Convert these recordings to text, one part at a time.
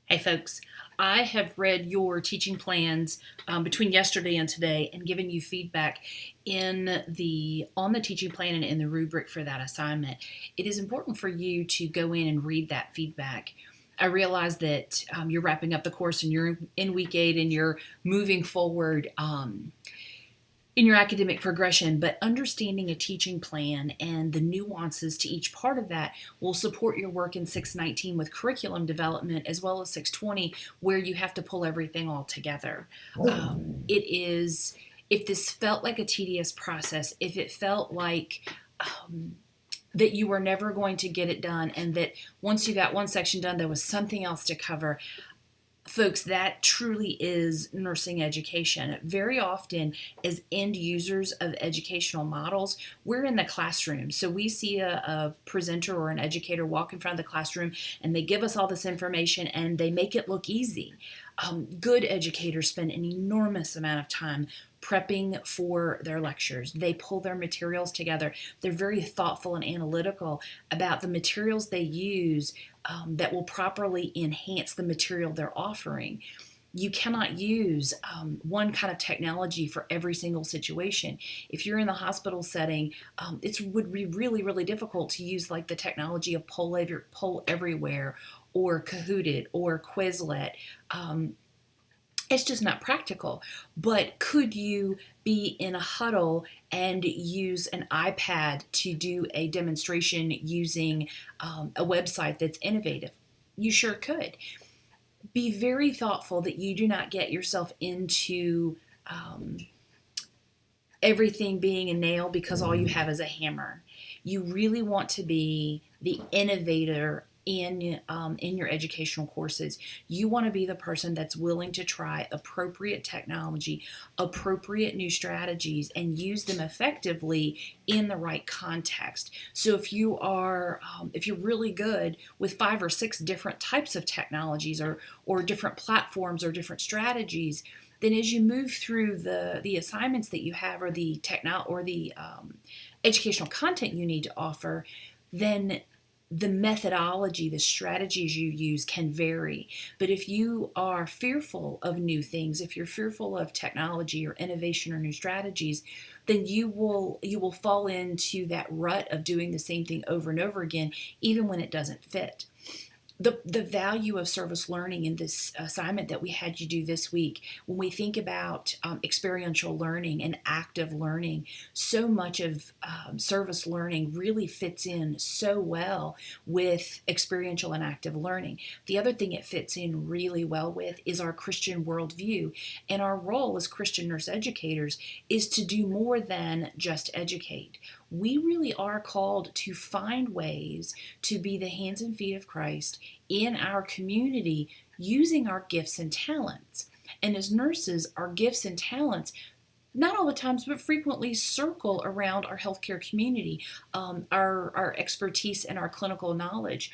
Hey folks, I have read your teaching plans between yesterday and today and given you feedback on the teaching plan and in the rubric for that assignment. It is important for you to go in and read that feedback. I realize that you're wrapping up the course and you're in week 8 and you're moving forward in your academic progression, but understanding a teaching plan and the nuances to each part of that will support your work in 619 with curriculum development as well as 620, where you have to pull everything all together. It is, if this felt like a tedious process, if it felt like that you were never going to get it done, and that once you got one section done, there was something else to cover, folks, that truly is nursing education. Very often, as end users of educational models, we're in the classroom. So we see a presenter or an educator walk in front of the classroom and they give us all this information and they make it look easy. Good educators spend an enormous amount of time prepping for their lectures. They pull their materials together. They're very thoughtful and analytical about the materials they use that will properly enhance the material they're offering. You cannot use one kind of technology for every single situation. If you're in the hospital setting, it would be really, really difficult to use like the technology of Poll Everywhere or Kahooted or Quizlet. It's just not practical. But could you be in a huddle and use an iPad to do a demonstration using a website that's innovative? You sure could. Be very thoughtful that you do not get yourself into everything being a nail because all you have is a hammer. You really want to be the innovator in your educational courses. You want to be the person that's willing to try appropriate technology, appropriate new strategies, and use them effectively in the right context. So if you're really good with 5 or 6 different types of technologies or different platforms or different strategies, then as you move through the assignments that you have or the educational content you need to offer, then the methodology, the strategies you use can vary. But if you are fearful of new things, if you're fearful of technology or innovation or new strategies, then you will fall into that rut of doing the same thing over and over again, even when it doesn't fit. The value of service learning in this assignment that we had you do this week, when we think about experiential learning and active learning, so much of service learning really fits in so well with experiential and active learning. The other thing it fits in really well with is our Christian worldview. And our role as Christian nurse educators is to do more than just educate. We really are called to find ways to be the hands and feet of Christ in our community using our gifts and talents. And as nurses, our gifts and talents, not all the times, but frequently circle around our healthcare community, our expertise and our clinical knowledge.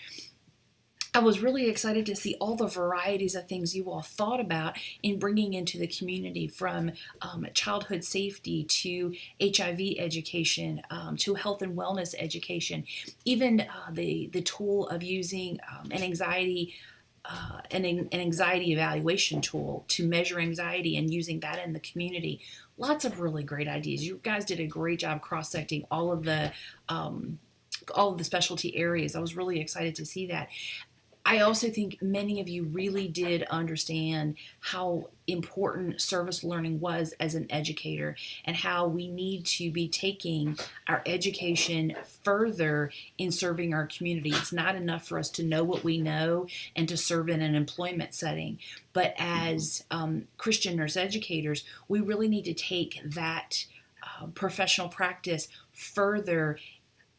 I was really excited to see all the varieties of things you all thought about in bringing into the community, from childhood safety to HIV education to health and wellness education, even the tool of using an anxiety evaluation tool to measure anxiety and using that in the community. Lots of really great ideas. You guys did a great job cross-secting all of the specialty areas. I was really excited to see that. I also think many of you really did understand how important service learning was as an educator and how we need to be taking our education further in serving our community. It's not enough for us to know what we know and to serve in an employment setting. But as Christian nurse educators, we really need to take that professional practice further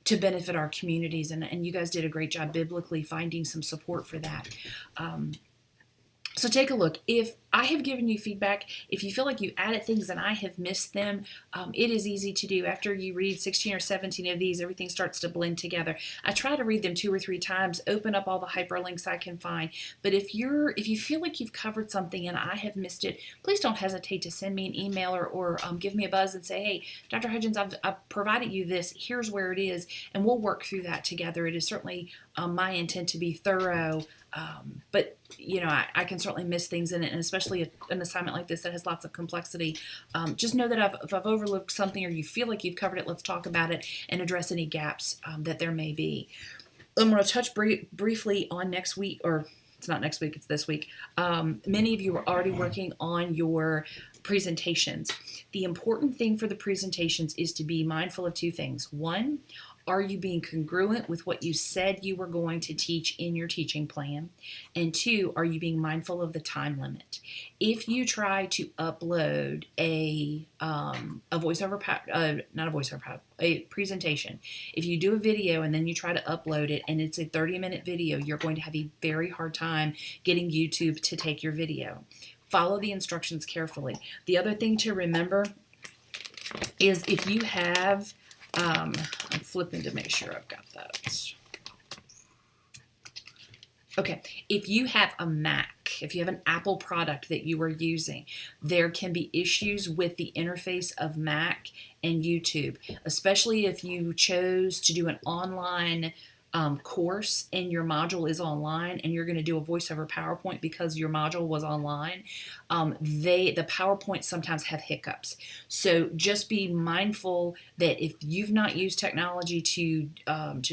to benefit our communities, and you guys did a great job biblically finding some support for that. So take a look. If I have given you feedback. If you feel like you added things and I have missed them, it is easy to do. After you read 16 or 17 of these, everything starts to blend together. I try to read them 2 or 3 times, open up all the hyperlinks I can find. But if you feel like you've covered something and I have missed it, please don't hesitate to send me an email or give me a buzz and say, hey, Dr. Hudgens, I've provided you this. Here's where it is, and we'll work through that together. It is certainly my intent to be thorough. But I can certainly miss things in it, and especially an assignment like this that has lots of complexity. Just know that if I've overlooked something or you feel like you've covered it, let's talk about it and address any gaps that there may be. I'm going to touch briefly on next week, or it's not next week, it's this week. Many of you are already working on your presentations. The important thing for the presentations is to be mindful of 2 things. One, are you being congruent with what you said you were going to teach in your teaching plan? And 2, are you being mindful of the time limit? If you try to upload a presentation, if you do a video and then you try to upload it and it's a 30-minute video, you're going to have a very hard time getting YouTube to take your video. Follow the instructions carefully. The other thing to remember is if you have I'm flipping to make sure I've got that. Okay, if you have a Mac, if you have an Apple product that you are using, there can be issues with the interface of Mac and YouTube, especially if you chose to do an online course and your module is online and you're going to do a voiceover PowerPoint because your module was online. The PowerPoints sometimes have hiccups. So just be mindful that if you've not used technology to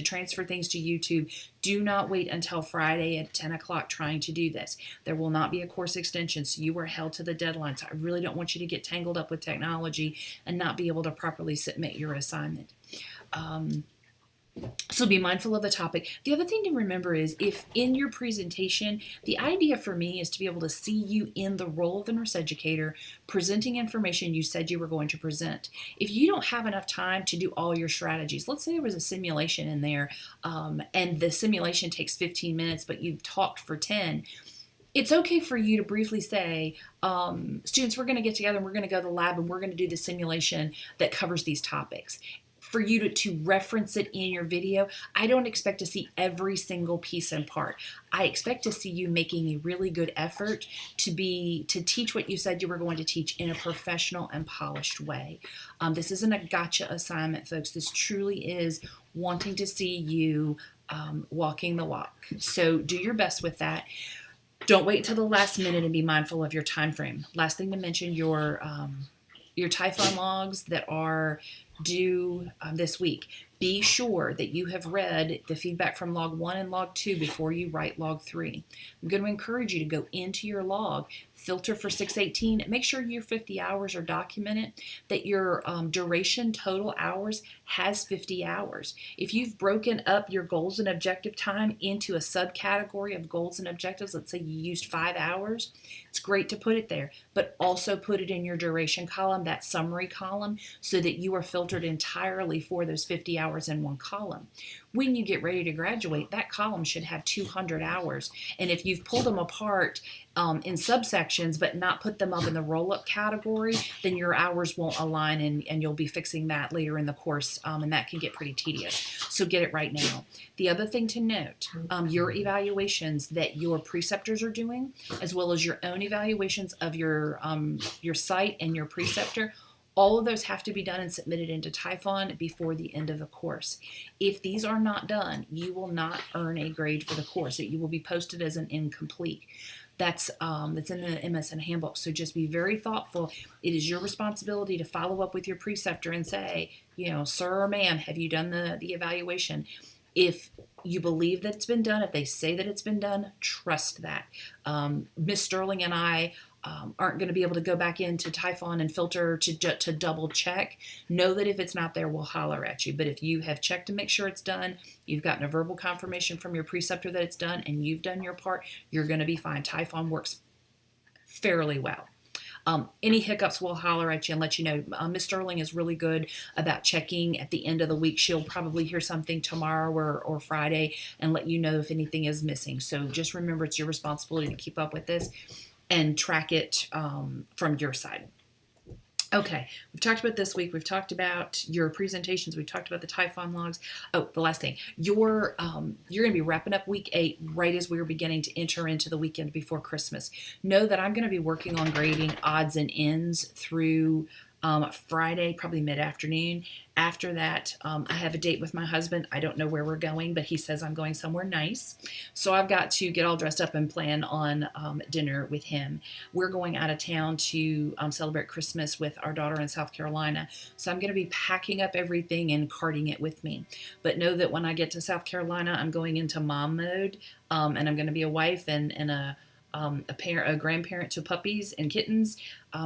transfer things to YouTube, do not wait until Friday at 10 o'clock trying to do this. There will not be a course extension, so you are held to the deadline. So I really don't want you to get tangled up with technology and not be able to properly submit your assignment. So be mindful of the topic. The other thing to remember is if in your presentation, the idea for me is to be able to see you in the role of the nurse educator presenting information you said you were going to present. If you don't have enough time to do all your strategies, let's say there was a simulation in there and the simulation takes 15 minutes, but you've talked for 10, it's okay for you to briefly say, students, we're going to get together and we're going to go to the lab and we're going to do the simulation that covers these topics. For you to reference it in your video, I don't expect to see every single piece and part. I expect to see you making a really good effort to teach what you said you were going to teach in a professional and polished way. This isn't a gotcha assignment, folks. This truly is wanting to see you walking the walk. So do your best with that. Don't wait until the last minute and be mindful of your time frame. Last thing to mention, your Typhon logs that are due this week. Be sure that you have read the feedback from log 1 and log 2 before you write log 3. I'm going to encourage you to go into your log, filter for 618, make sure your 50 hours are documented, that your duration total hours has 50 hours. If you've broken up your goals and objective time into a subcategory of goals and objectives, let's say you used 5 hours, it's great to put it there, but also put it in your duration column, that summary column, so that you are filtered entirely for those 50 hours in one column. When you get ready to graduate, that column should have 200 hours. And if you've pulled them apart in subsections but not put them up in the roll-up category, then your hours won't align and you'll be fixing that later in the course, and that can get pretty tedious. So get it right now. The other thing to note, your evaluations that your preceptors are doing, as well as your own evaluations of your site and your preceptor, all of those have to be done and submitted into Typhon before the end of the course. If these are not done, you will not earn a grade for the course. You will be posted as an incomplete. That's in the MSN handbook. So just be very thoughtful. It is your responsibility to follow up with your preceptor and say, sir or ma'am, have you done the evaluation? If you believe that it's been done, if they say that it's been done, trust that. Miss Sterling and I aren't going to be able to go back into Typhon and filter to double check. Know that if it's not there, we'll holler at you. But if you have checked to make sure it's done, you've gotten a verbal confirmation from your preceptor that it's done, and you've done your part, you're going to be fine. Typhon works fairly well. Any hiccups, we'll holler at you and let you know. Miss Sterling is really good about checking at the end of the week. She'll probably hear something tomorrow or Friday and let you know if anything is missing. So just remember, it's your responsibility to keep up with this. and track it from your side. Okay, we've talked about this week. We've talked about your presentations. We've talked about the Typhon logs. Oh, the last thing, you're going to be wrapping up week 8 right as we are beginning to enter into the weekend before Christmas. Know that I'm going to be working on grading odds and ends through Friday, probably mid-afternoon. After that, I have a date with my husband. I don't know where we're going, but he says I'm going somewhere nice. So I've got to get all dressed up and plan on dinner with him. We're going out of town to celebrate Christmas with our daughter in South Carolina. So I'm going to be packing up everything and carting it with me. But know that when I get to South Carolina, I'm going into mom mode, and I'm going to be a wife and a parent, a grandparent to puppies and kittens.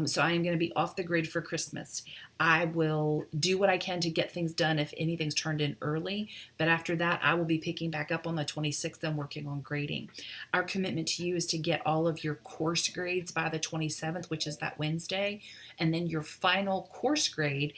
So I am going to be off the grid for Christmas. I will do what I can to get things done if anything's turned in early. But after that, I will be picking back up on the 26th and working on grading. Our commitment to you is to get all of your course grades by the 27th, which is that Wednesday. And then your final course grade,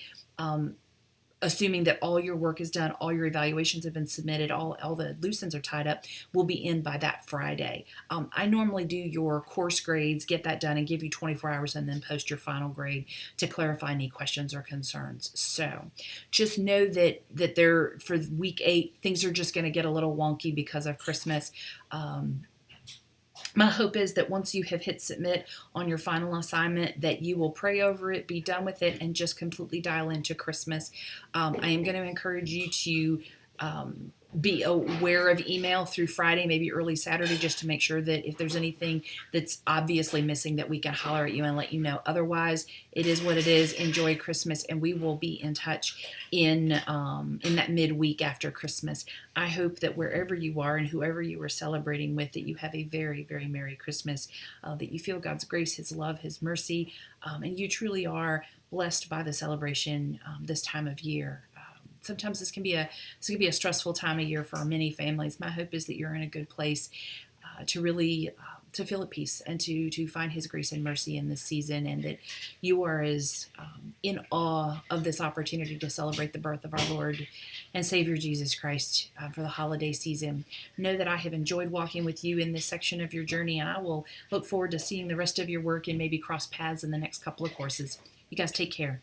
assuming that all your work is done, all your evaluations have been submitted, all the loose ends are tied up, will be in by that Friday. I normally do your course grades, get that done, and give you 24 hours and then post your final grade to clarify any questions or concerns. So just know that there for week 8, things are just going to get a little wonky because of Christmas. My hope is that once you have hit submit on your final assignment, that you will pray over it, be done with it, and just completely dial into Christmas. I am going to encourage you to be aware of email through Friday, maybe early Saturday, just to make sure that if there's anything that's obviously missing, that we can holler at you and let you know. Otherwise, it is what it is. Enjoy Christmas, and we will be in touch in that midweek after Christmas. I hope that wherever you are and whoever you are celebrating with, that you have a very, very Merry Christmas, that you feel God's grace, His love, His mercy, and you truly are blessed by the celebration this time of year. Sometimes this can be a stressful time of year for many families. My hope is that you're in a good place to really to feel at peace and to find His grace and mercy in this season, and that you are as in awe of this opportunity to celebrate the birth of our Lord and Savior Jesus Christ for the holiday season. Know that I have enjoyed walking with you in this section of your journey, and I will look forward to seeing the rest of your work and maybe cross paths in the next couple of courses. You guys take care.